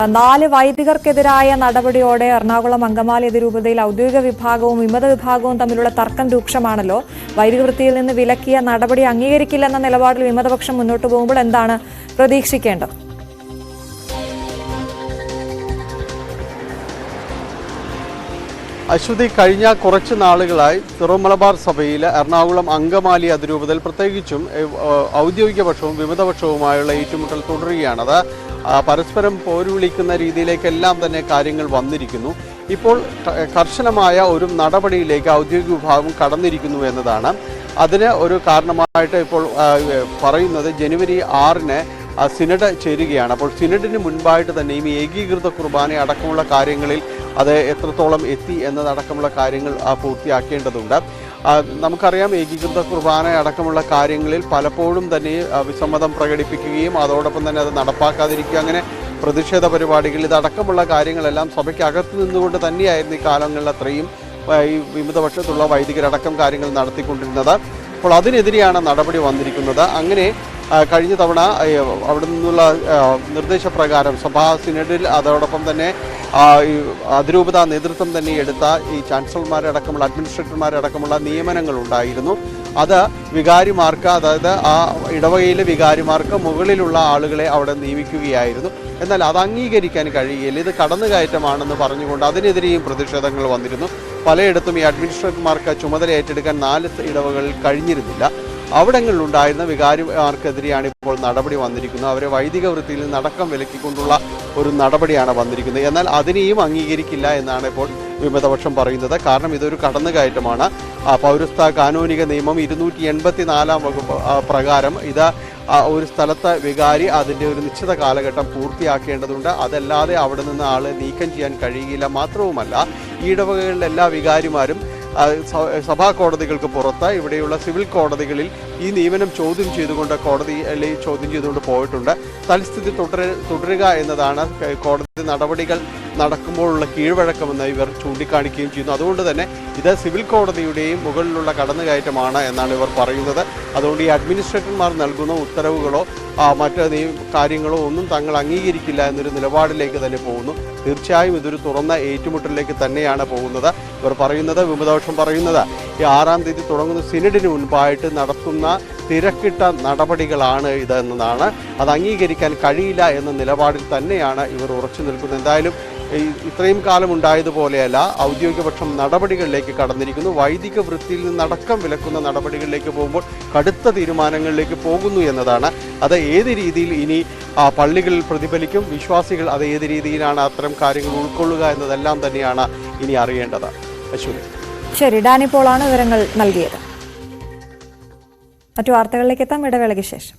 4 വൈദികർക്കെതിരായ നടപടിയോടെ എറണാകുളം അങ്കമാലി അതിരൂപതയിൽ ഔദ്യോഗിക വിഭാഗവും വിമത വിഭാഗവും തമ്മിലുള്ള തർക്കം രൂക്ഷമാണല്ലോ. വൈദിക വൃത്തിയിൽ നിന്ന് വിലക്കിയ നടപടി അംഗീകരിക്കില്ലെന്ന നിലപാടിൽ വിമതപക്ഷം മുന്നോട്ട് പോകുമ്പോൾ എന്താണ് പ്രതീക്ഷിക്കേണ്ടത്? അശ്വതി, കഴിഞ്ഞ കുറച്ച് നാളുകളായി സിറോ മലബാർ സഭയിൽ എറണാകുളം അങ്കമാലി അതിരൂപതയിൽ പ്രത്യേകിച്ചും ഔദ്യോഗിക പക്ഷവും വിമതപക്ഷവുമായുള്ള ഏറ്റുമുട്ടൽ തുടരുകയാണ്. അത് പരസ്പരം പോരുവിളിക്കുന്ന രീതിയിലേക്കെല്ലാം തന്നെ കാര്യങ്ങൾ വന്നിരിക്കുന്നു. ഇപ്പോൾ കർശനമായ ഒരു നടപടിയിലേക്ക് ഔദ്യോഗിക വിഭാഗം കടന്നിരിക്കുന്നു എന്നതാണ്. അതിന് ഒരു കാരണമായിട്ട് ഇപ്പോൾ പറയുന്നത് ജനുവരി 6-ന് സിനഡ് ചേരുകയാണ്. അപ്പോൾ സിനഡിന് മുൻപായിട്ട് തന്നെ ഈ ഏകീകൃത കുർബാന അടക്കമുള്ള കാര്യങ്ങളിൽ അത് എത്രത്തോളം എത്തി എന്നതടക്കമുള്ള കാര്യങ്ങൾ പൂർത്തിയാക്കേണ്ടതുണ്ട്. നമുക്കറിയാം, ഏകീകൃത കുർബാന അടക്കമുള്ള കാര്യങ്ങളിൽ പലപ്പോഴും തന്നെ വിസമ്മതം പ്രകടിപ്പിക്കുകയും അതോടൊപ്പം തന്നെ അത് നടപ്പാക്കാതിരിക്കുക, അങ്ങനെ പ്രതിഷേധ പരിപാടികൾ ഇതടക്കമുള്ള കാര്യങ്ങളെല്ലാം സഭയ്ക്കകത്ത് നിന്നുകൊണ്ട് തന്നെയായിരുന്നു ഈ കാലങ്ങളിൽ അത്രയും ഈ വിമതപക്ഷത്തുള്ള വൈദികരടക്കം കാര്യങ്ങൾ നടത്തിക്കൊണ്ടിരുന്നത്. അപ്പോൾ അതിനെതിരെയാണ് നടപടി വന്നിരിക്കുന്നത്. അങ്ങനെ കഴിഞ്ഞ തവണ അവിടെ നിന്നുള്ള നിർദ്ദേശപ്രകാരം സഭാ സിനഡിൽ അതോടൊപ്പം തന്നെ അതിരൂപത നേതൃത്വം തന്നെ എടുത്ത ഈ ചാൻസലർമാരടക്കമുള്ള അഡ്മിനിസ്ട്രേറ്റർമാരടക്കമുള്ള നിയമനങ്ങൾ ഉണ്ടായിരുന്നു. അത് വികാരിമാർക്ക്, അതായത് ആ ഇടവകയിലെ വികാരിമാർക്ക് മുകളിലുള്ള ആളുകളെ അവിടെ നിയമിക്കുകയായിരുന്നു. എന്നാൽ അത് അംഗീകരിക്കാൻ കഴിയില്ല. ഇത് കടന്നുകയറ്റമാണെന്ന് പറഞ്ഞുകൊണ്ട് അതിനെതിരെയും പ്രതിഷേധങ്ങൾ വന്നിരുന്നു. പലയിടത്തും ഈ അഡ്മിനിസ്ട്രേറ്റർമാർക്ക് ചുമതല ഏറ്റെടുക്കാൻ 4 ഇടവകളിൽ കഴിഞ്ഞിരുന്നില്ല. അവിടങ്ങളിലുണ്ടായിരുന്ന വികാരിമാർക്കെതിരെയാണ് ഇപ്പോൾ നടപടി വന്നിരിക്കുന്നത്. അവരെ വൈദിക വൃത്തിയിൽ നിന്ന് അടക്കം വിലക്കിക്കൊണ്ടുള്ള ഒരു നടപടിയാണ് വന്നിരിക്കുന്നത്. എന്നാൽ അതിനെയും അംഗീകരിക്കില്ല എന്നാണ് ഇപ്പോൾ വിമതപക്ഷം പറയുന്നത്. കാരണം ഇതൊരു കടന്നുകയറ്റമാണ്. പൗരസ്ത്യ കാനോനിക നിയമം 284 വകുപ്പ് പ്രകാരം ഇത് ഒരു സ്ഥലത്തെ വികാരി അതിൻ്റെ ഒരു നിശ്ചിത കാലഘട്ടം പൂർത്തിയാക്കേണ്ടതുണ്ട്. അതല്ലാതെ അവിടെ നിന്ന് ആളെ നീക്കം ചെയ്യാൻ കഴിയില്ല. മാത്രവുമല്ല, ഈ ഇടവകകളിലെ എല്ലാ വികാരിമാരും സഭാ കോടതികൾക്ക് പുറത്ത് ഇവിടെയുള്ള സിവിൽ കോടതികളിൽ ഈ നിയമനം ചോദ്യം ചെയ്തുകൊണ്ട് ചോദ്യം ചെയ്തുകൊണ്ട് പോയിട്ടുണ്ട്. തൽസ്ഥിതി തുടരുക എന്നതാണ് കോടതി നടപടികൾ നടക്കുമ്പോഴുള്ള കീഴ്വഴക്കമെന്ന് ഇവർ ചൂണ്ടിക്കാണിക്കുകയും ചെയ്യുന്നു. അതുകൊണ്ട് തന്നെ ഇത് സിവിൽ കോടതിയുടെയും മുകളിലുള്ള കടന്നുകയറ്റമാണ് എന്നാണ് ഇവർ പറയുന്നത്. അതുകൊണ്ട് ഈ അഡ്മിനിസ്ട്രേറ്റർമാർ നൽകുന്ന ഉത്തരവുകളോ മറ്റ് കാര്യങ്ങളോ ഒന്നും തങ്ങൾ അംഗീകരിക്കില്ല എന്നൊരു നിലപാടിലേക്ക് തന്നെ പോകുന്നു. തീർച്ചയായും ഇതൊരു തുറന്ന ഏറ്റുമുട്ടലിലേക്ക് തന്നെയാണ് പോകുന്നത്. ഇവർ പറയുന്നത്, വിമതപക്ഷം പറയുന്നത്, ഈ 6-ാം തീയതി തുടങ്ങുന്ന സിനഡിന് മുൻപായിട്ട് നടത്തുന്ന തിരക്കിട്ട നടപടികളാണ് ഇതെന്നതാണ്. അത് അംഗീകരിക്കാൻ കഴിയില്ല എന്ന നിലപാടിൽ തന്നെയാണ് ഇവർ ഉറച്ചു നിൽക്കുന്നത്. എന്തായാലും ഇത്രയും കാലം ഉണ്ടായതുപോലെയല്ല, ഔദ്യോഗിക പക്ഷം നടപടികളിലേക്ക് കടന്നിരിക്കുന്നു. വൈദിക വൃത്തിയിൽ നിന്നടക്കം വിലക്കുന്ന നടപടികളിലേക്ക് പോകുമ്പോൾ കടുത്ത തീരുമാനങ്ങളിലേക്ക് പോകുന്നു എന്നതാണ്. അത് ഏത് രീതിയിൽ ഇനി പള്ളികളിൽ പ്രതിഫലിക്കും, വിശ്വാസികൾ അത് ഏത് രീതിയിലാണ് അത്തരം കാര്യങ്ങൾ ഉൾക്കൊള്ളുക എന്നതെല്ലാം തന്നെയാണ് ഇനി അറിയേണ്ടത്. അശ്വതി. ശരി, ഡാനി പോളാണ് വിവരങ്ങൾ നൽകിയത്. മറ്റു വാർത്തകളിലേക്ക് എത്താം ഇടവേളയ്ക്ക് ശേഷം.